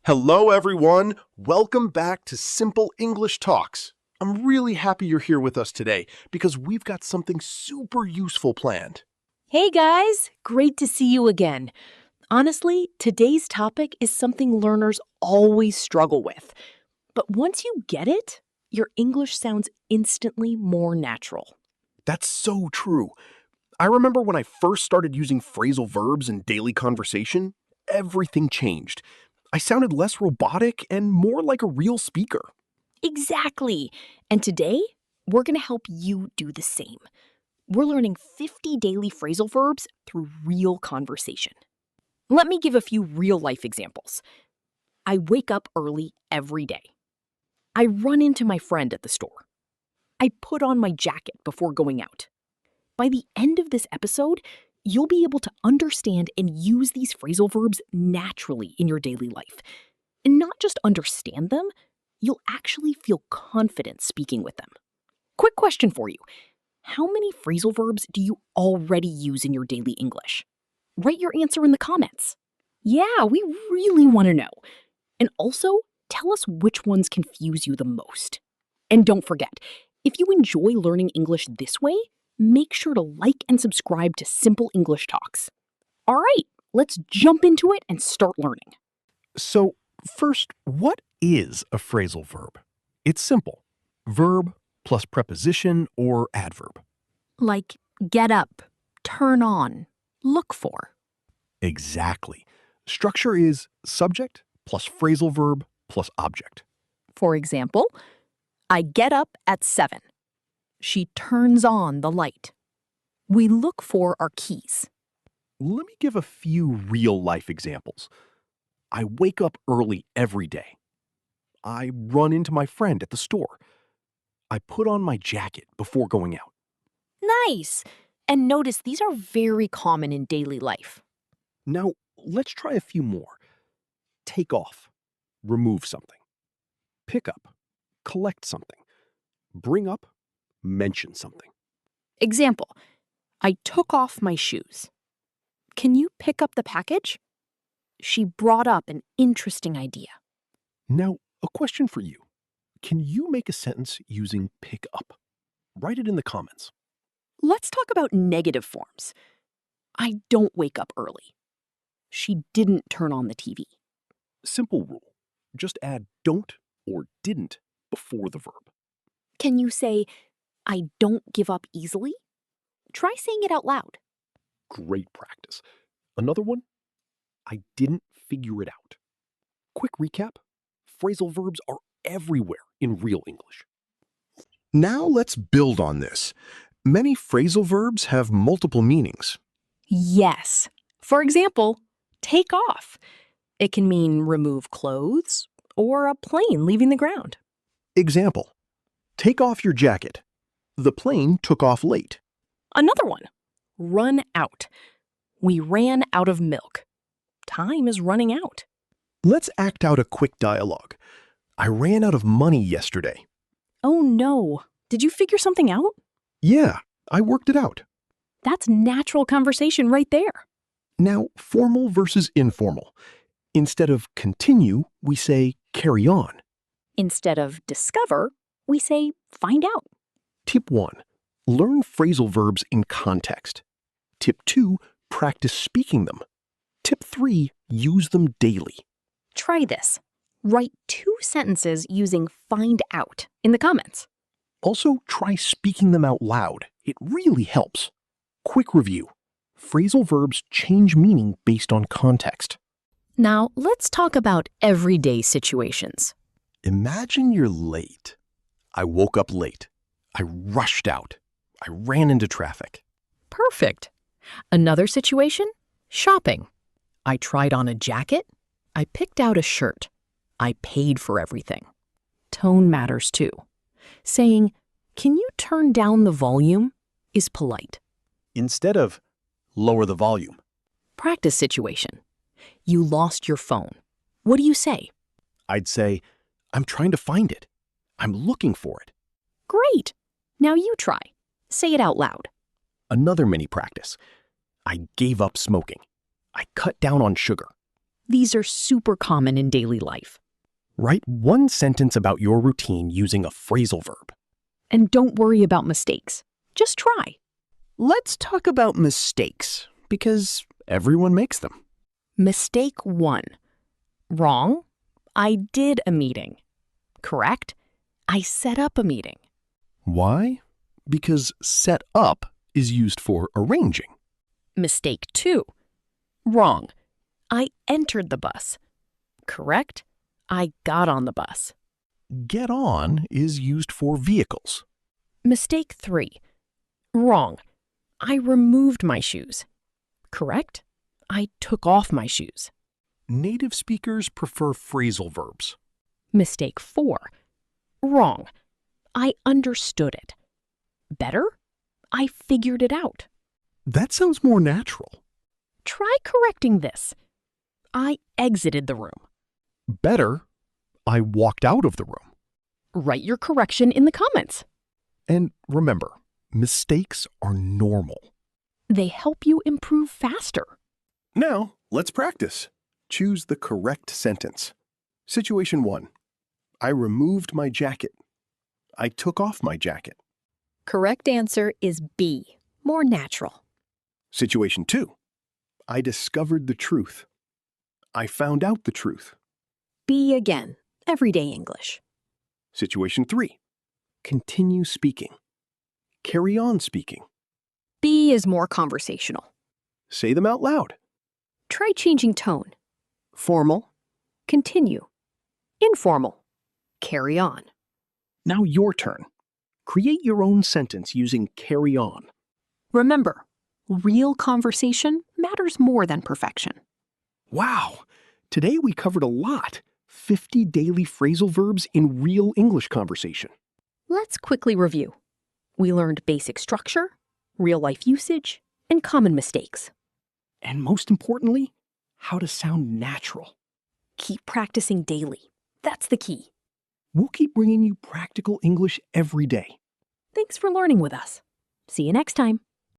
Hello, everyone. Welcome back to Simple English Talks. I'm really happy you're here with us today because we've got something super useful planned. Hey guys, great to see you again. Honestly, today's topic is something learners always struggle with. But once you get it, your English sounds instantly more natural. That's so true. I remember when I first started using phrasal verbs in daily conversation, everything changed. I sounded less robotic and more like a real speaker. Exactly. And today, we're going to help you do the same. We're learning 50 daily phrasal verbs through real conversation. Let me give a few real-life examples. I wake up early every day. I run into my friend at the store. I put on my jacket before going out. By the end of this episode, you'll be able to understand and use these phrasal verbs naturally in your daily life. And not just understand them, you'll actually feel confident speaking with them. Quick question for you. How many phrasal verbs do you already use in your daily English? Write your answer in the comments. Yeah, we really want to know. And also, tell us which ones confuse you the most. And don't forget, if you enjoy learning English this way, make sure to like and subscribe to Simple English Talks. All right, let's jump into it and start learning. So, first, what is a phrasal verb? It's simple. Verb plus preposition or adverb. Like get up, turn on, look for. Exactly. Structure is subject plus phrasal verb plus object. For example, I get up at 7. She turns on the light. We look for our keys. Let me give a few real-life examples. I wake up early every day. I run into my friend at the store. I put on my jacket before going out. Nice! And notice these are very common in daily life. Now, let's try a few more. Take off. Remove something. Pick up. Collect something. Bring up. Mention something. Example, I took off my shoes. Can you pick up the package? She brought up an interesting idea. Now, a question for you. Can you make a sentence using pick up? Write it in the comments. Let's talk about negative forms. I don't wake up early. She didn't turn on the TV. Simple rule. Just add don't or didn't before the verb. Can you say, I don't give up easily? Try saying it out loud. Great practice. Another one? I didn't figure it out. Quick recap. Phrasal verbs are everywhere in real English. Now let's build on this. Many phrasal verbs have multiple meanings. Yes. For example, take off. It can mean remove clothes or a plane leaving the ground. Example. Take off your jacket. The plane took off late. Another one, run out. We ran out of milk. Time is running out. Let's act out a quick dialogue. I ran out of money yesterday. Oh no, did you figure something out? Yeah, I worked it out. That's natural conversation right there. Now, formal versus informal. Instead of continue, we say carry on. Instead of discover, we say find out. Tip 1. Learn phrasal verbs in context. Tip 2. Practice speaking them. Tip 3. Use them daily. Try this. Write 2 sentences using find out in the comments. Also, try speaking them out loud. It really helps. Quick review. Phrasal verbs change meaning based on context. Now, let's talk about everyday situations. Imagine you're late. I woke up late. I rushed out. I ran into traffic. Perfect. Another situation? Shopping. I tried on a jacket. I picked out a shirt. I paid for everything. Tone matters too. Saying, "Can you turn down the volume?" is polite. Instead of lower the volume. Practice situation. You lost your phone. What do you say? I'd say, I'm trying to find it. I'm looking for it. Great. Now you try. Say it out loud. Another mini practice. I gave up smoking. I cut down on sugar. These are super common in daily life. Write one sentence about your routine using a phrasal verb. And don't worry about mistakes. Just try. Let's talk about mistakes, because everyone makes them. Mistake 1. Wrong. I did a meeting. Correct. I set up a meeting. Why? Because set up is used for arranging. Mistake 2. Wrong. I entered the bus. Correct. I got on the bus. Get on is used for vehicles. Mistake 3. Wrong. I removed my shoes. Correct. I took off my shoes. Native speakers prefer phrasal verbs. Mistake 4. Wrong. I understood it. Better. I figured it out. That sounds more natural. Try correcting this. I exited the room. Better, I walked out of the room. Write your correction in the comments. And remember, mistakes are normal. They help you improve faster. Now, let's practice. Choose the correct sentence. Situation 1. I removed my jacket. I took off my jacket. Correct answer is B, more natural. Situation 2. I discovered the truth. I found out the truth. B again, everyday English. Situation 3. Continue speaking. Carry on speaking. B is more conversational. Say them out loud. Try changing tone. Formal, continue. Informal, carry on. Now your turn. Create your own sentence using carry on. Remember, real conversation matters more than perfection. Wow! Today we covered a lot. 50 daily phrasal verbs in real English conversation. Let's quickly review. We learned basic structure, real-life usage, and common mistakes. And most importantly, how to sound natural. Keep practicing daily. That's the key. We'll keep bringing you practical English every day. Thanks for learning with us. See you next time.